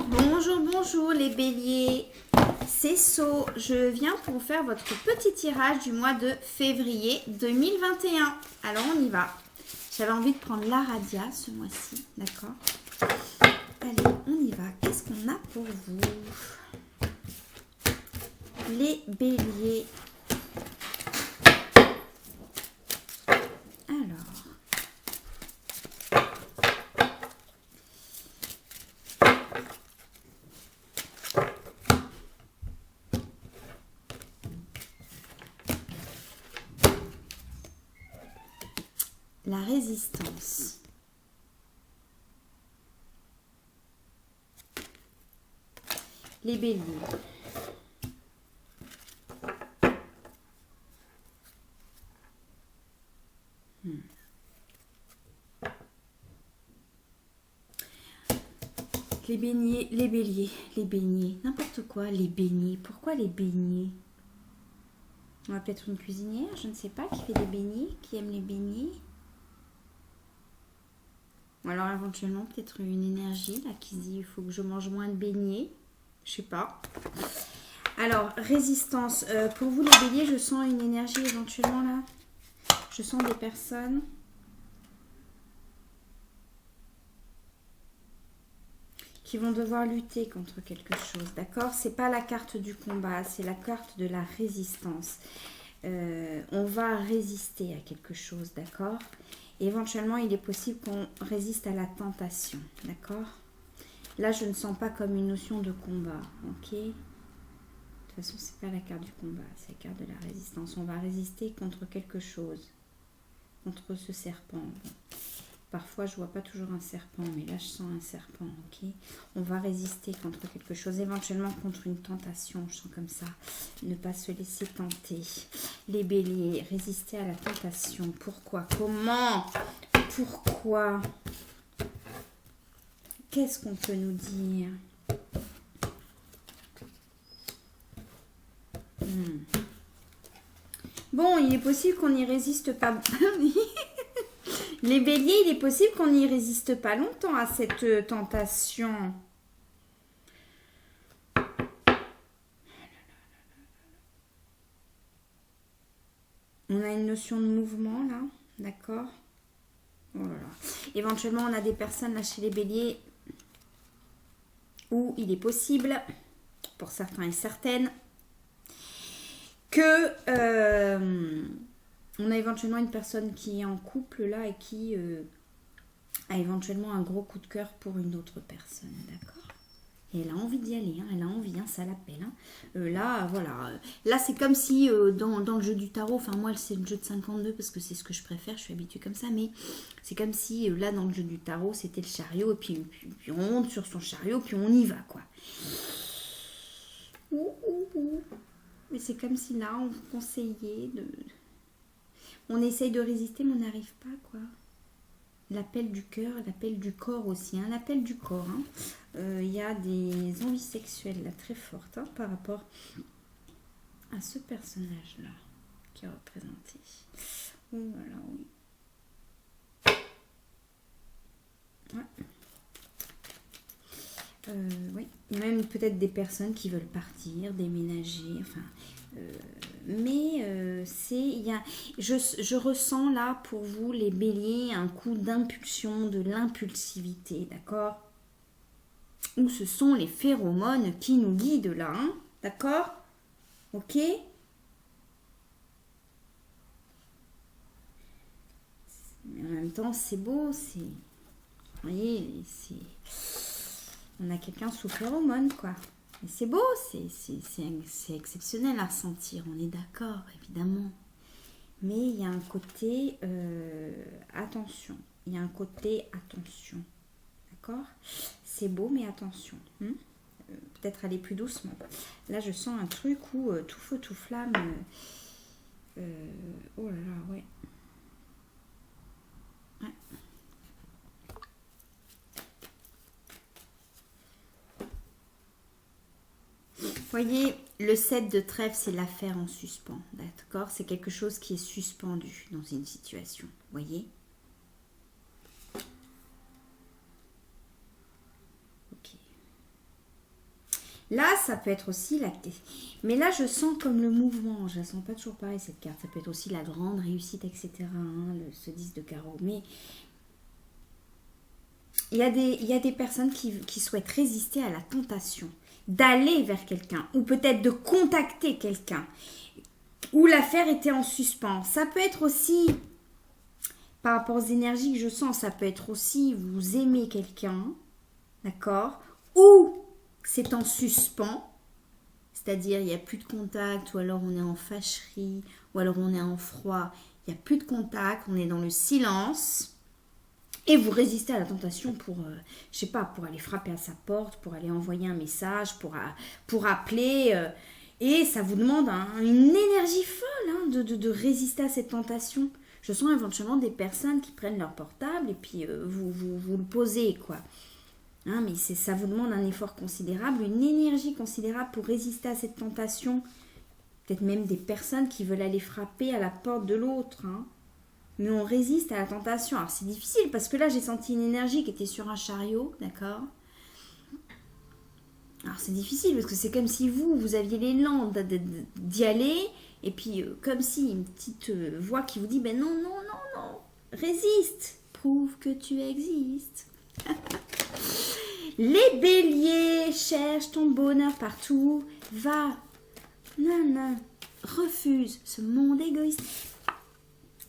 Bonjour, bonjour les béliers, c'est So, je viens pour faire votre petit tirage du mois de février 2021. Alors on y va. J'avais envie de prendre la Radia ce mois-ci, d'accord? Allez, on y va. Qu'est-ce qu'on a pour vous? Les béliers. Alors. La résistance. Les béliers. Les beignets, les béliers, les beignets, n'importe quoi, les beignets. Pourquoi les beignets? On va peut-être une cuisinière, je ne sais pas, qui fait des beignets, qui aime les beignets. Ou alors éventuellement peut-être une énergie là qui se dit il faut que je mange moins de beignets. Je sais pas. Alors, résistance. Pour vous les béliers, je sens une énergie éventuellement là. Je sens des personnes qui vont devoir lutter contre quelque chose, d'accord? C'est pas la carte du combat, c'est la carte de la résistance. On va résister à quelque chose, d'accord? Éventuellement, il est possible qu'on résiste à la tentation, d'accord? Là, je ne sens pas comme une notion de combat, ok? De toute façon, c'est pas la carte du combat, c'est la carte de la résistance. On va résister contre quelque chose, contre ce serpent. Bon. Parfois, je vois pas toujours un serpent, mais là, je sens un serpent, ok? On va résister contre quelque chose, éventuellement contre une tentation, je sens comme ça. Ne pas se laisser tenter. Les béliers, résister à la tentation. Pourquoi? Comment? Pourquoi? Qu'est-ce qu'on peut nous dire? Bon, il est possible qu'on n'y résiste pas. Les béliers, il est possible qu'on n'y résiste pas longtemps à cette tentation. On a une notion de mouvement là, d'accord? Oh là là. Éventuellement, on a des personnes là chez les béliers où il est possible, pour certains et certaines, que on a éventuellement une personne qui est en couple là et qui a éventuellement un gros coup de cœur pour une autre personne, d'accord? Et elle a envie d'y aller, hein, elle a envie, hein, ça l'appelle. Hein. Là, voilà. Là, c'est comme si dans le jeu du tarot, enfin moi, c'est le jeu de 52 parce que c'est ce que je préfère, je suis habituée comme ça, mais c'est comme si là, dans le jeu du tarot, c'était le chariot, et puis on monte sur son chariot, puis on y va, quoi. Mais c'est comme si là, on vous conseillait de... On essaye de résister, mais on n'arrive pas, quoi. L'appel du cœur, l'appel du corps aussi, hein, l'appel du corps. Il y a des envies sexuelles là, très fortes hein, par rapport à ce personnage-là qui est représenté. Oh là là, oui. Ouais. Oui, même peut-être des personnes qui veulent partir, déménager, enfin... je ressens là pour vous les béliers un coup d'impulsion, de l'impulsivité, d'accord? Où ce sont les phéromones qui nous guident là, hein, d'accord? Ok? Mais en même temps, c'est beau, c'est... Vous voyez, c'est... On a quelqu'un sous phéromone, quoi. Et c'est beau, c'est exceptionnel à ressentir, on est d'accord, évidemment. Mais il y a un côté attention. Il y a un côté attention. D'accord? C'est beau, mais attention. Peut-être aller plus doucement. Là, je sens un truc où tout feu, tout flamme. Oh là là, ouais. Ouais. Voyez, le 7 de trèfle, c'est l'affaire en suspens, d'accord? C'est quelque chose qui est suspendu dans une situation, voyez? Là, ça peut être aussi la... Mais là, je sens comme le mouvement. Je la sens pas toujours pareil, cette carte. Ça peut être aussi la grande réussite, etc. Hein, ce 10 de carreau. Mais il y a des personnes qui souhaitent résister à la tentation d'aller vers quelqu'un. Ou peut-être de contacter quelqu'un. Où l'affaire était en suspens. Ça peut être aussi... Par rapport aux énergies que je sens, ça peut être aussi vous aimez quelqu'un. D'accord? Ou c'est en suspens. C'est-à-dire, il n'y a plus de contact, ou alors on est en fâcherie, ou alors on est en froid. Il n'y a plus de contact, on est dans le silence. Et vous résistez à la tentation pour, je sais pas, pour aller frapper à sa porte, pour aller envoyer un message, pour appeler. Et ça vous demande une énergie folle hein, de résister à cette tentation. Je sens éventuellement des personnes qui prennent leur portable et puis vous le posez, quoi. Hein, mais ça vous demande un effort considérable, une énergie considérable pour résister à cette tentation. Peut-être même des personnes qui veulent aller frapper à la porte de l'autre. Hein. Mais on résiste à la tentation. Alors c'est difficile parce que là j'ai senti une énergie qui était sur un chariot, d'accord? Alors c'est difficile parce que c'est comme si vous aviez l'élan d'y aller et puis comme si une petite voix qui vous dit ben non, non, non, non, résiste, prouve que tu existes. Les béliers, cherche ton bonheur partout, va, non, refuse ce monde égoïste.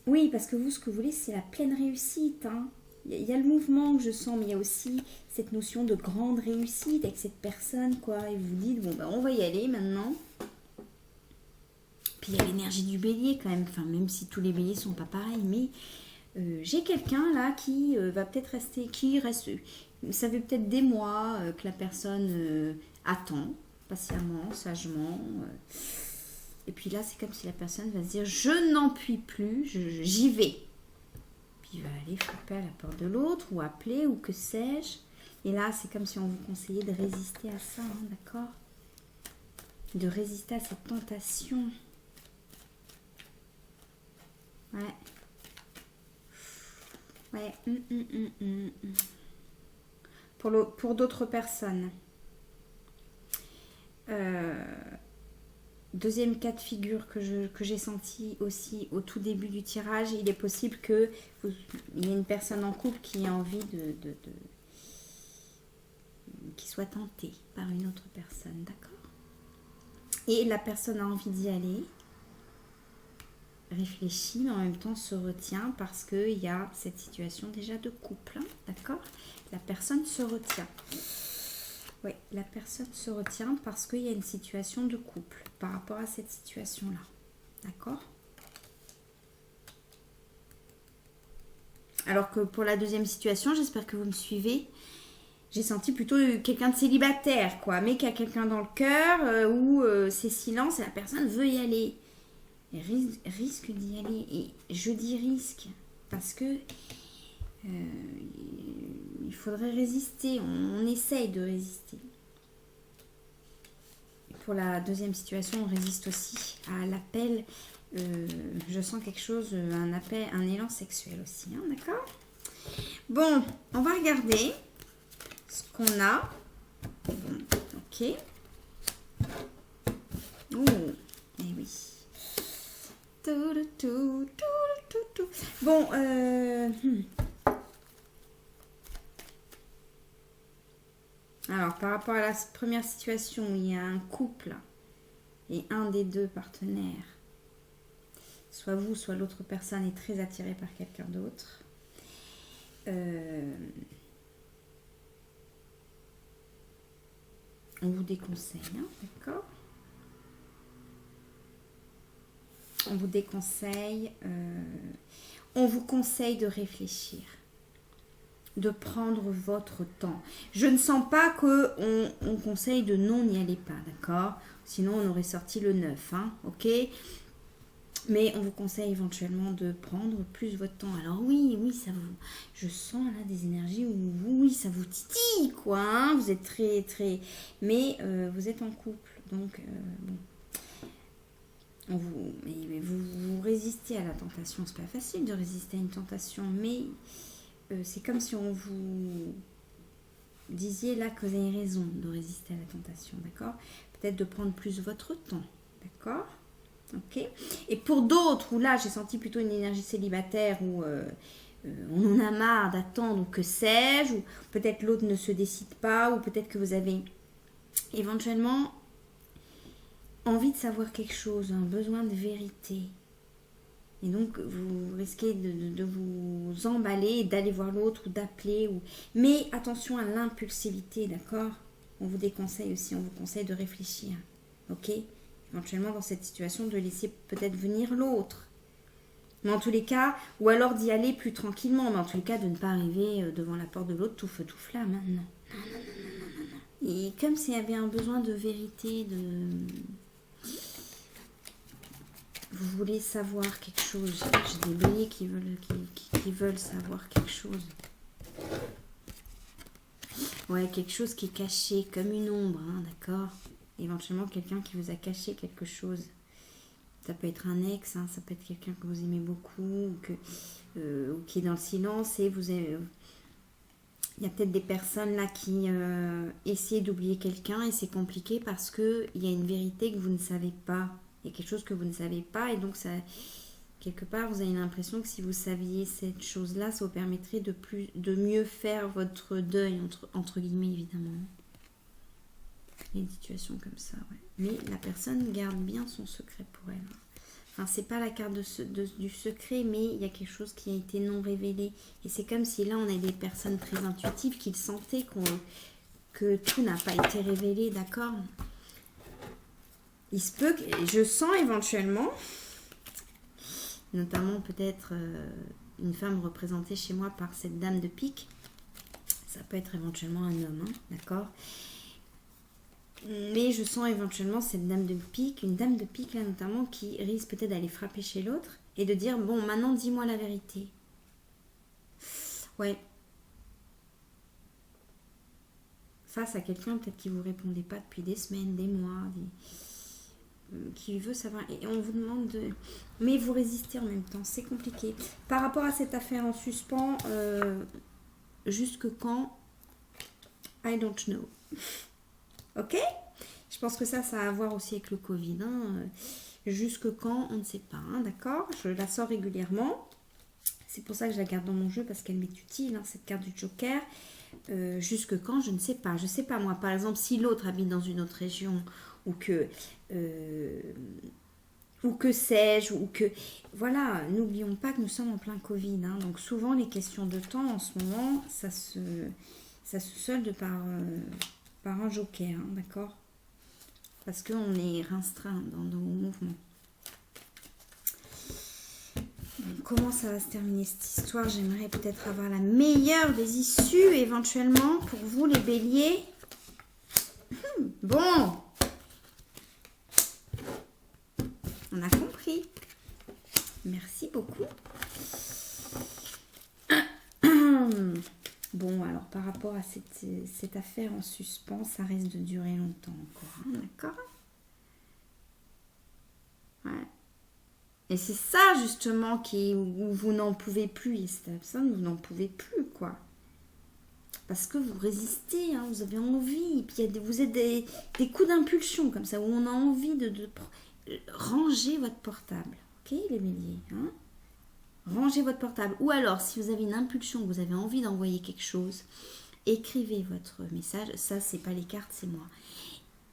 Oui, parce que vous, ce que vous voulez, c'est la pleine réussite. Hein. Il y a le mouvement que je sens, mais il y a aussi cette notion de grande réussite avec cette personne, quoi. Et vous dites, bon, ben, on va y aller maintenant. Puis il y a l'énergie du bélier quand même, enfin, même si tous les béliers sont pas pareils, mais j'ai quelqu'un là qui va peut-être rester, qui reste... Ça fait peut-être des mois que la personne attend patiemment, sagement. Et puis là, c'est comme si la personne va se dire « Je n'en puis plus, j'y vais ». Puis il va aller frapper à la porte de l'autre ou appeler ou que sais-je. Et là, c'est comme si on vous conseillait de résister à ça, hein, d'accord? De résister à cette tentation. Ouais. Ouais. Pour d'autres personnes. Deuxième cas de figure que j'ai senti aussi au tout début du tirage, il est possible qu'il y ait une personne en couple qui ait envie qui soit tentée par une autre personne, d'accord? Et la personne a envie d'y aller, réfléchit, mais en même temps se retient parce qu'il y a cette situation déjà de couple, hein, d'accord? La personne se retient. Oui, la personne se retient parce qu'il y a une situation de couple par rapport à cette situation-là. D'accord? Alors que pour la deuxième situation, j'espère que vous me suivez. J'ai senti plutôt quelqu'un de célibataire, quoi, mais qui a quelqu'un dans le cœur où c'est silence et la personne veut y aller. Et risque d'y aller. Et je dis risque parce que il faudrait résister. On essaye de résister. Et pour la deuxième situation, on résiste aussi à l'appel. Je sens quelque chose, un appel, un élan sexuel aussi. Hein, d'accord? Bon, on va regarder ce qu'on a. Bon, ok. Oh, eh oui. Bon, alors par rapport à la première situation, il y a un couple et un des deux partenaires, soit vous, soit l'autre personne est très attirée par quelqu'un d'autre. On vous déconseille, hein, d'accord? On vous déconseille, on vous conseille de réfléchir, de prendre votre temps. Je ne sens pas qu'on conseille de non n'y aller pas, d'accord? Sinon on aurait sorti le 9, hein, ok? Mais on vous conseille éventuellement de prendre plus votre temps. Alors oui, ça vous... Je sens là des énergies où oui, ça vous titille, quoi. Hein, vous êtes très, très... Mais vous êtes en couple, donc bon. Vous résistez à la tentation. C'est pas facile de résister à une tentation, mais c'est comme si on vous disiez là que vous avez raison de résister à la tentation, d'accord? Peut-être de prendre plus votre temps, d'accord? Ok. Et pour d'autres, où là j'ai senti plutôt une énergie célibataire, où on en a marre d'attendre, ou que sais-je, ou peut-être l'autre ne se décide pas, ou peut-être que vous avez éventuellement envie de savoir quelque chose, un besoin de vérité. Et donc, vous risquez de vous emballer et d'aller voir l'autre ou d'appeler. Mais attention à l'impulsivité, d'accord? On vous déconseille aussi, on vous conseille de réfléchir. Ok? Éventuellement, dans cette situation, de laisser peut-être venir l'autre. Mais en tous les cas, ou alors d'y aller plus tranquillement. Mais en tous les cas, de ne pas arriver devant la porte de l'autre tout feu, tout flamme. Hein. Non. Et comme s'il y avait un besoin de vérité, vous voulez savoir quelque chose. J'ai des béliers qui veulent savoir quelque chose. Ouais, quelque chose qui est caché, comme une ombre, hein, d'accord? Éventuellement, quelqu'un qui vous a caché quelque chose. Ça peut être un ex, hein, ça peut être quelqu'un que vous aimez beaucoup, ou qui est dans le silence, et vous avez... Il y a peut-être des personnes là qui essaient d'oublier quelqu'un, et c'est compliqué parce qu'il y a une vérité que vous ne savez pas. Il y a quelque chose que vous ne savez pas, et donc ça, quelque part, vous avez l'impression que si vous saviez cette chose-là, ça vous permettrait de mieux faire votre deuil, entre guillemets, évidemment. Il y a une situation comme ça, ouais. Mais la personne garde bien son secret pour elle. Enfin, c'est pas la carte du secret, mais il y a quelque chose qui a été non révélé. Et c'est comme si là, on a des personnes très intuitives qui le sentaient, que tout n'a pas été révélé, d'accord? Il se peut que je sens éventuellement, notamment peut-être une femme représentée chez moi par cette dame de pique. Ça peut être éventuellement un homme, hein, d'accord? Mais je sens éventuellement cette dame de pique, une dame de pique là notamment, qui risque peut-être d'aller frapper chez l'autre et de dire, bon, maintenant dis-moi la vérité. Ouais. Face à quelqu'un peut-être qui vous répondait pas depuis des semaines, des mois, qui veut savoir, et on vous demande de... Mais vous résistez en même temps, c'est compliqué. Par rapport à cette affaire en suspens, jusque quand, I don't know. Ok? Je pense que ça a à voir aussi avec le Covid. Hein. Jusque quand, on ne sait pas. Hein, d'accord? Je la sors régulièrement. C'est pour ça que je la garde dans mon jeu, parce qu'elle m'est utile, hein, cette carte du Joker. Jusque quand, je ne sais pas. Je ne sais pas, moi. Par exemple, si l'autre habite dans une autre région, ou que sais-je, ou que... Voilà, n'oublions pas que nous sommes en plein Covid. Hein, donc souvent, les questions de temps, en ce moment, ça se solde par un Joker. Hein, d'accord? Parce qu'on est restreint dans nos mouvements. Donc, comment ça va se terminer cette histoire? J'aimerais peut-être avoir la meilleure des issues, éventuellement, pour vous les béliers. Bon, on a compris. Merci beaucoup. Bon, alors par rapport à cette affaire en suspens, ça risque de durer longtemps encore, hein, d'accord? Ouais. Et c'est ça justement où vous n'en pouvez plus, et cette personne, vous n'en pouvez plus, quoi. Parce que vous résistez, hein, vous avez envie, et puis vous êtes des coups d'impulsion comme ça, où on a envie de ranger votre portable, ok les béliers, hein? Rangez votre portable. Ou alors, si vous avez une impulsion, que vous avez envie d'envoyer quelque chose, écrivez votre message. Ça, c'est pas les cartes, c'est moi.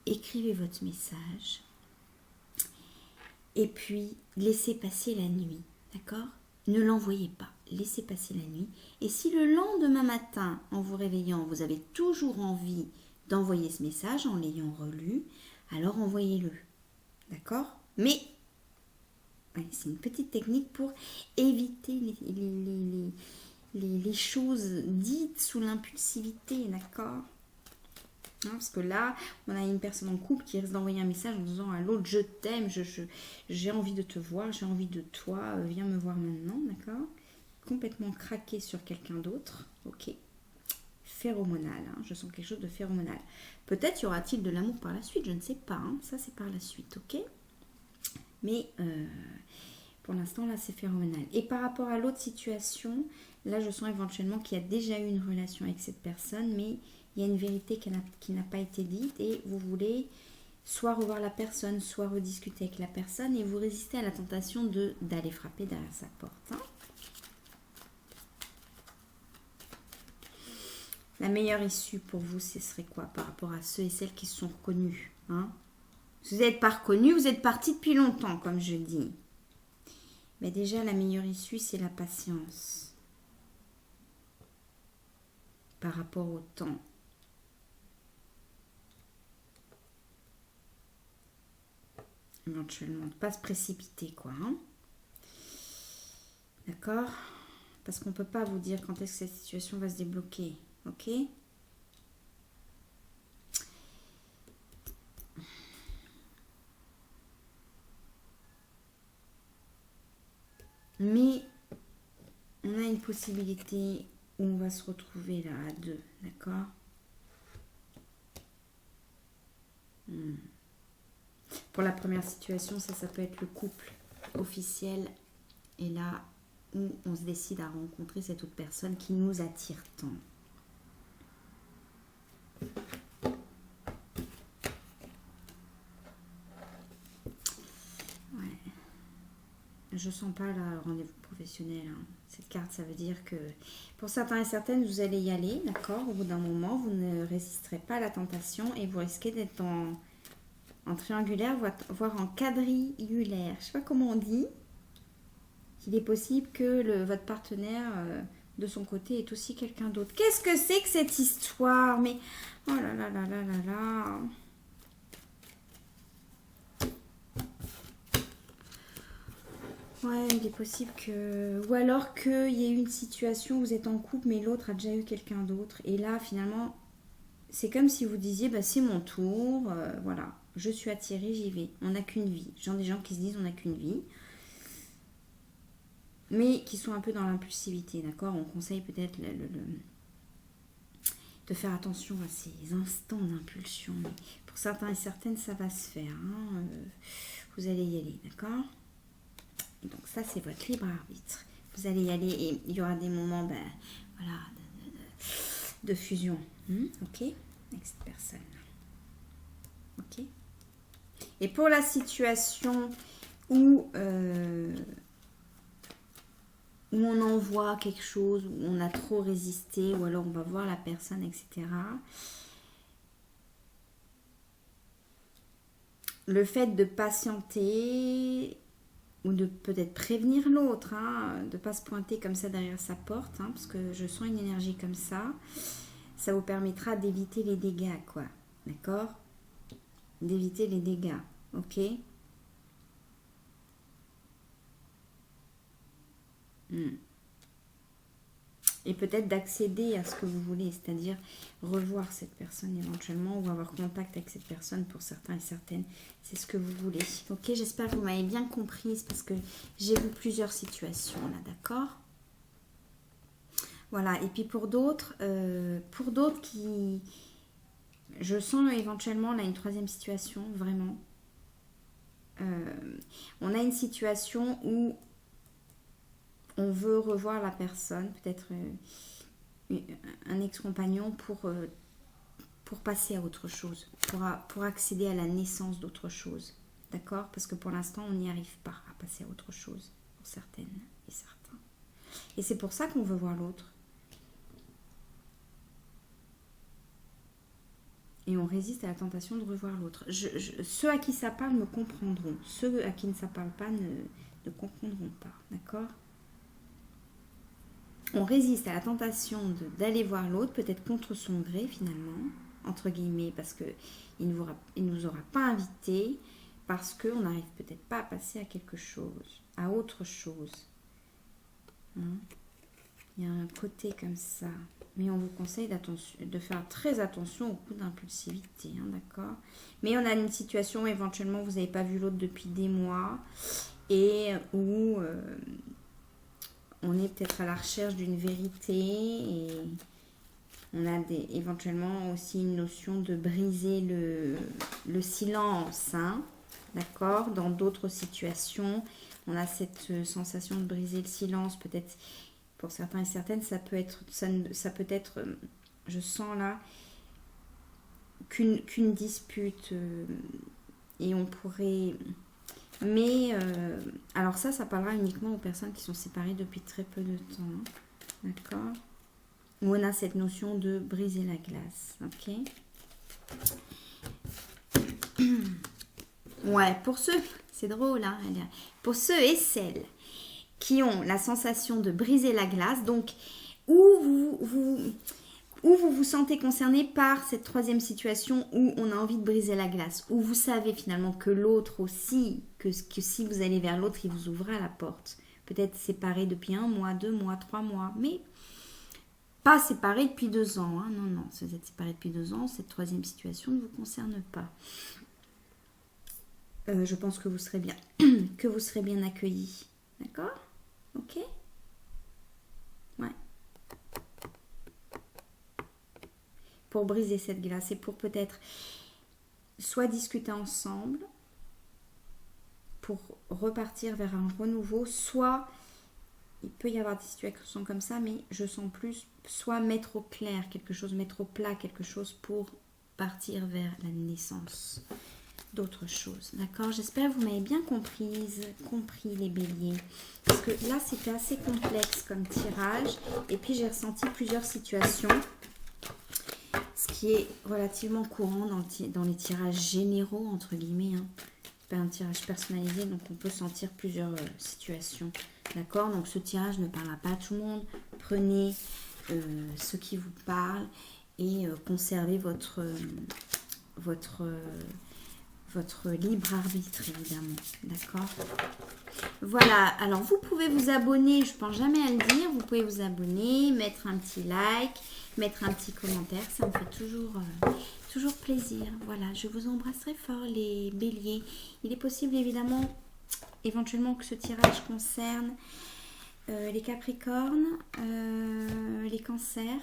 Écrivez votre message. Et puis, laissez passer la nuit. D'accord? Ne l'envoyez pas. Laissez passer la nuit. Et si le lendemain matin, en vous réveillant, vous avez toujours envie d'envoyer ce message, en l'ayant relu, alors envoyez-le. D'accord? Mais c'est une petite technique pour éviter les choses dites sous l'impulsivité, d'accord? Parce que là, on a une personne en couple qui risque d'envoyer un message en disant à l'autre, je t'aime, j'ai envie de te voir, j'ai envie de toi, viens me voir maintenant, d'accord? Complètement craqué sur quelqu'un d'autre, ok? Phéromonal, hein, je sens quelque chose de phéromonal. Peut-être y aura-t-il de l'amour par la suite, je ne sais pas, hein, ça c'est par la suite, ok? Mais pour l'instant, là, c'est phénoménal. Et par rapport à l'autre situation, Là, je sens éventuellement qu'il y a déjà eu une relation avec cette personne, mais il y a une vérité qui n'a pas été dite et vous voulez soit revoir la personne, soit rediscuter avec la personne et vous résistez à la tentation d'aller frapper derrière sa porte. Hein. La meilleure issue pour vous, ce serait quoi par rapport à ceux et celles qui se sont reconnus, hein? Si vous n'êtes pas reconnus, vous êtes partis depuis longtemps, comme je dis. Mais déjà, la meilleure issue, c'est la patience. Par rapport au temps. Éventuellement, pas se précipiter, quoi. Hein. D'accord? Parce qu'on ne peut pas vous dire quand est-ce que cette situation va se débloquer. Ok? Mais on a une possibilité où on va se retrouver là à deux, d'accord? Pour la première situation, ça peut être le couple officiel et là où on se décide à rencontrer cette autre personne qui nous attire tant. Je sens pas le rendez-vous professionnel. Hein. Cette carte, ça veut dire que pour certains et certaines, vous allez y aller, d'accord? Au bout d'un moment, vous ne résisterez pas à la tentation et vous risquez d'être en triangulaire, voire en quadrillulaire. Je sais pas comment on dit. Il est possible que votre partenaire, de son côté, est aussi quelqu'un d'autre. Qu'est-ce que c'est que cette histoire? Mais, oh là là là là là là... Ouais, il est possible que... Ou alors qu'il y ait eu une situation où vous êtes en couple, mais l'autre a déjà eu quelqu'un d'autre. Et là, finalement, c'est comme si vous disiez, bah, c'est mon tour, voilà, je suis attirée, j'y vais. On n'a qu'une vie. Genre des gens qui se disent, on n'a qu'une vie. Mais qui sont un peu dans l'impulsivité, d'accord? On conseille peut-être de faire attention à ces instants d'impulsion. Mais pour certains et certaines, ça va se faire. Hein. Vous allez y aller, d'accord? Donc ça, c'est votre libre arbitre. Vous allez y aller et il y aura des moments voilà, de fusion. Ok? Avec cette personne. Ok? Et pour la situation où on envoie quelque chose, où on a trop résisté, ou alors on va voir la personne, etc. Le fait de patienter... ou de peut-être prévenir l'autre, hein, de ne pas se pointer comme ça derrière sa porte, hein, parce que je sens une énergie comme ça vous permettra d'éviter les dégâts, quoi, d'accord? D'éviter les dégâts, ok? Et peut-être d'accéder à ce que vous voulez, c'est-à-dire revoir cette personne éventuellement ou avoir contact avec cette personne pour certains et certaines. C'est ce que vous voulez. Ok, j'espère que vous m'avez bien comprise parce que j'ai vu plusieurs situations là, d'accord? Voilà, et puis pour d'autres qui... Je sens éventuellement là une troisième situation, vraiment. On a une situation où on veut revoir la personne, peut-être un ex-compagnon pour passer à autre chose, pour accéder à la naissance d'autre chose. D'accord? Parce que pour l'instant, on n'y arrive pas à passer à autre chose, pour certaines et certains. Et c'est pour ça qu'on veut voir l'autre. Et on résiste à la tentation de revoir l'autre. Ceux à qui ça parle me comprendront. Ceux à qui ça ne parle pas ne comprendront pas. D'accord? On résiste à la tentation d'aller voir l'autre, peut-être contre son gré finalement, entre guillemets, parce qu'il ne nous aura pas invités, parce qu'on n'arrive peut-être pas à passer à quelque chose, à autre chose. Hein? Il y a un côté comme ça. Mais on vous conseille de faire très attention au coup d'impulsivité, hein, d'accord? Mais on a une situation où éventuellement vous n'avez pas vu l'autre depuis des mois et où... on est peut-être à la recherche d'une vérité et on a éventuellement aussi une notion de briser le silence, hein, d'accord? Dans d'autres situations, on a cette sensation de briser le silence, peut-être Pour certains et certaines, ça peut être, je sens là, qu'une dispute et on pourrait... Mais, alors ça parlera uniquement aux personnes qui sont séparées depuis très peu de temps. Hein. D'accord? Où on a cette notion de briser la glace. Ok? Ouais, pour ceux, c'est drôle, hein, pour ceux et celles qui ont la sensation de briser la glace, donc où vous vous sentez concerné par cette troisième situation où on a envie de briser la glace, où vous savez finalement que l'autre aussi, que si vous allez vers l'autre, il vous ouvrira la porte. Peut-être séparé depuis 1 mois, 2 mois, 3 mois, mais pas séparé depuis 2 ans. Hein. Non, non, si vous êtes séparé depuis 2 ans, cette troisième situation ne vous concerne pas. Je pense que vous serez bien, que vous serez bien accueillis. D'accord? Ok? Ouais. Pour briser cette glace et pour peut-être soit discuter ensemble pour repartir vers un renouveau, soit il peut y avoir des situations comme ça, mais je sens plus soit mettre au clair quelque chose, mettre au plat quelque chose pour partir vers la naissance d'autres choses. D'accord? J'espère que vous m'avez bien compris les béliers. Parce que là, c'était assez complexe comme tirage. Et puis, j'ai ressenti plusieurs situations. Ce qui est relativement courant dans les tirages généraux, entre guillemets. Hein. C'est pas un tirage personnalisé, donc on peut sentir plusieurs situations. D'accord? Donc, ce tirage ne parlera pas à tout le monde. Prenez ce qui vous parle et conservez votre libre arbitre, évidemment. D'accord? Voilà. Alors, vous pouvez vous abonner. Je ne pense jamais à le dire. Vous pouvez vous abonner, mettre un petit like, mettre un petit commentaire. Ça me fait toujours plaisir. Voilà. Je vous embrasse très fort, les béliers. Il est possible, évidemment, éventuellement que ce tirage concerne les capricornes, les cancers,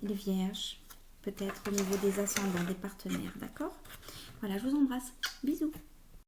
les vierges. Peut-être au niveau des ascendants, des partenaires. D'accord? Voilà, je vous embrasse. Bisous.